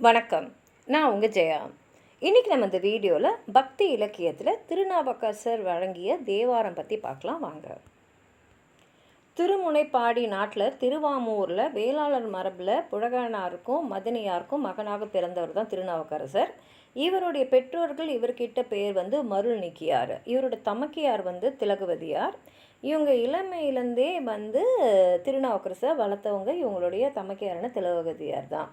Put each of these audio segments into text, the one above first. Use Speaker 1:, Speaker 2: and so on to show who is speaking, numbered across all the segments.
Speaker 1: வணக்கம். நான் உங்கள் ஜெயா. இன்றைக்கி நம்ம இந்த வீடியோவில் பக்தி இலக்கியத்தில் திருநாவுக்கரசர் வழங்கிய தேவாரம் பற்றி பார்க்கலாம் வாங்க. திருமுனைப்பாடி நாட்டில் திருவாமூரில் வேளாளர் மரபில் புழகனாருக்கும் மதனியாருக்கும் மகனாக பிறந்தவர் தான் திருநாவுக்கரசர். இவருடைய பெற்றோர்கள் இவர்கிட்ட பேர் மருள் நீக்கியார். இவரோட தமக்கையார் திலகவதியார். இவங்க இளமையிலேருந்தே திருநாவுக்கரசரை வளர்த்தவங்க இவங்களுடைய தமக்கையாரான திலகவதியார் தான்.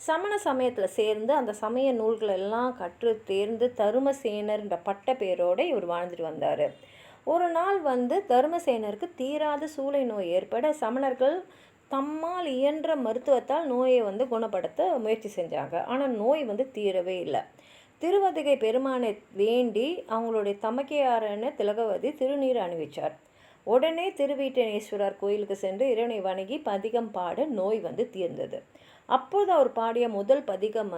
Speaker 1: சமண சமயத்தில் சேர்ந்து அந்த சமய நூல்கள் எல்லாம் கற்று தேர்ந்து தருமசேனர்ன்ற பட்ட பேரோடு இவர் வாழ்ந்துட்டு வந்தார். ஒரு நாள் தருமசேனருக்கு தீராத சூளை நோய் ஏற்பட சமணர்கள் தம்மால் இயன்ற மருத்துவத்தால் நோயை குணப்படுத்த முயற்சி செஞ்சாங்க. ஆனால் நோய் தீரவே இல்லை. திருவதிகை பெருமானை வேண்டி அவங்களுடைய தமக்கையாரான திலகவதி திருநீர் அணிவிச்சார். உடனே திருவீட்டனேஸ்வரர் கோயிலுக்கு சென்று இறைவனை வணங்கி பதிகம் பாட நோய் தீர்ந்தது. அப்போது அவர் பாடிய முதல் பதிகம்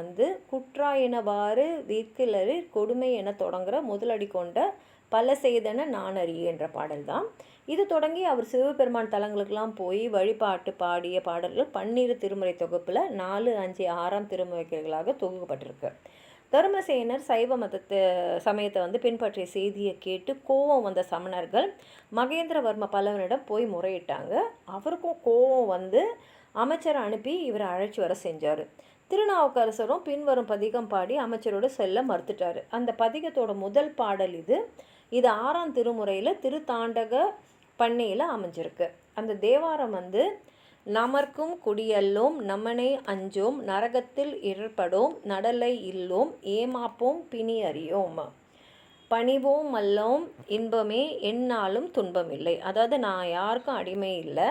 Speaker 1: குற்றாயினவாறு வீர்க்கிலரு கொடுமை என தொடங்குகிற முதலடி கொண்ட பல செய்தன நானறியே என்ற பாடல் தான். இது தொடங்கி அவர் சிவபெருமான் தலங்களுக்கெல்லாம் போய் வழிபாட்டு பாடிய பாடல்கள் 12 திருமுறை தொகுப்பில் 4, 5, 6ஆம் திருமுறைகளாக தொகுக்கப்பட்டிருக்கு. தருமசேனர் சைவ சமயத்தை பின்பற்றிய செய்தியை கேட்டு கோபம் வந்த சமணர்கள் மகேந்திரவர்ம பல்லவனிடம் போய் முறையிட்டாங்க. அவருக்கும் கோபம் அமைச்சரை அனுப்பி இவரை அழைச்சி வர செஞ்சார். திருநாவுக்கரசரும் பின்வரும் பதிகம் பாடி அமைச்சரோடு செல்ல மறுத்துட்டார். அந்த பதிகத்தோட முதல் பாடல் இது 6ஆம் திருமுறையில் திருத்தாண்டக பண்ணையில் அமைஞ்சிருக்கு. அந்த தேவாரம் நமர்க்கும் குடியல்லோம் நம்மனை அஞ்சோம் நரகத்தில் இடர்படோம் நடலை இல்லோம் ஏமாப்போம் பிணி அறியோம் பணிவோம் அல்லோம் இன்பமே எந்நாளும் துன்பமில்லை. அதாவது நான் யாருக்கும் அடிமை இல்லை,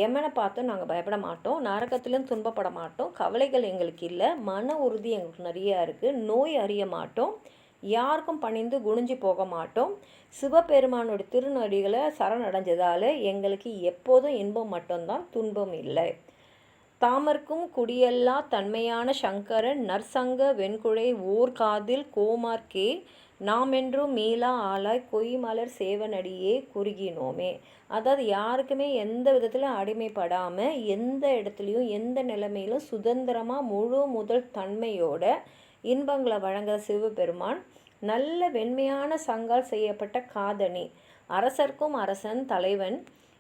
Speaker 1: எமனை பார்த்தும் நாங்கள் பயப்பட மாட்டோம், நரகத்திலும் துன்பப்பட மாட்டோம், கவலைகள் எங்களுக்கு இல்லை, மன உறுதி எங்களுக்கு நிறையா இருக்குது, நோய் அறிய மாட்டோம், யாருக்கும் பணிந்து குனிஞ்சு போக மாட்டோம், சிவபெருமானோட திருநடிகளை சரணடைஞ்சதால் எங்களுக்கு எப்போதும் இன்பம் மட்டும்தான், துன்பம் இல்லை. தாமர்க்கும் குடியல்லா தன்மையான சங்கரன் நற்சங்க வெண்குழை ஓர் காதில் கோமார்க்கே நாமென்றும் மீளா ஆளாய் கொய்மலர் சேவனடியே குறுகினோமே. அதாவது யாருக்குமே எந்த விதத்திலும் அடிமைப்படாமல் எந்த இடத்துலையும் எந்த நிலைமையிலும் சுதந்திரமாக முழு முதல் தன்மையோட இன்பங்களை வழங்குகிற சிவபெருமான் நல்ல வெண்மையான சங்கால் செய்யப்பட்ட காதணி, அரசர்க்கும் அரசன் தலைவன்,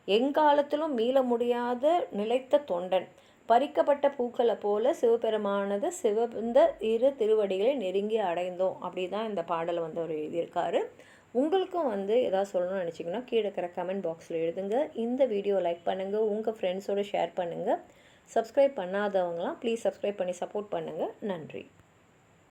Speaker 1: எங்காலத்திலும் மீள முடியாத நிலைத்த தொண்டன், பறிக்கப்பட்ட பூக்களை போல சிவபெருமானது சிவந்த இரு திருவடிகளை நெருங்கி அடைந்தோம். அப்படி தான் இந்த பாடலை அவர் எழுதியிருக்காரு. உங்களுக்கும் ஏதாவது சொல்லணும்னு நினச்சிங்கன்னா கீழே இருக்கிற கமெண்ட் பாக்ஸில் எழுதுங்க. இந்த வீடியோ லைக் பண்ணுங்கள், உங்கள் ஃப்ரெண்ட்ஸோடு ஷேர் பண்ணுங்கள். சப்ஸ்கிரைப் பண்ணாதவங்களாம் ப்ளீஸ் சப்ஸ்கிரைப் பண்ணி சப்போர்ட் பண்ணுங்கள். நன்றி.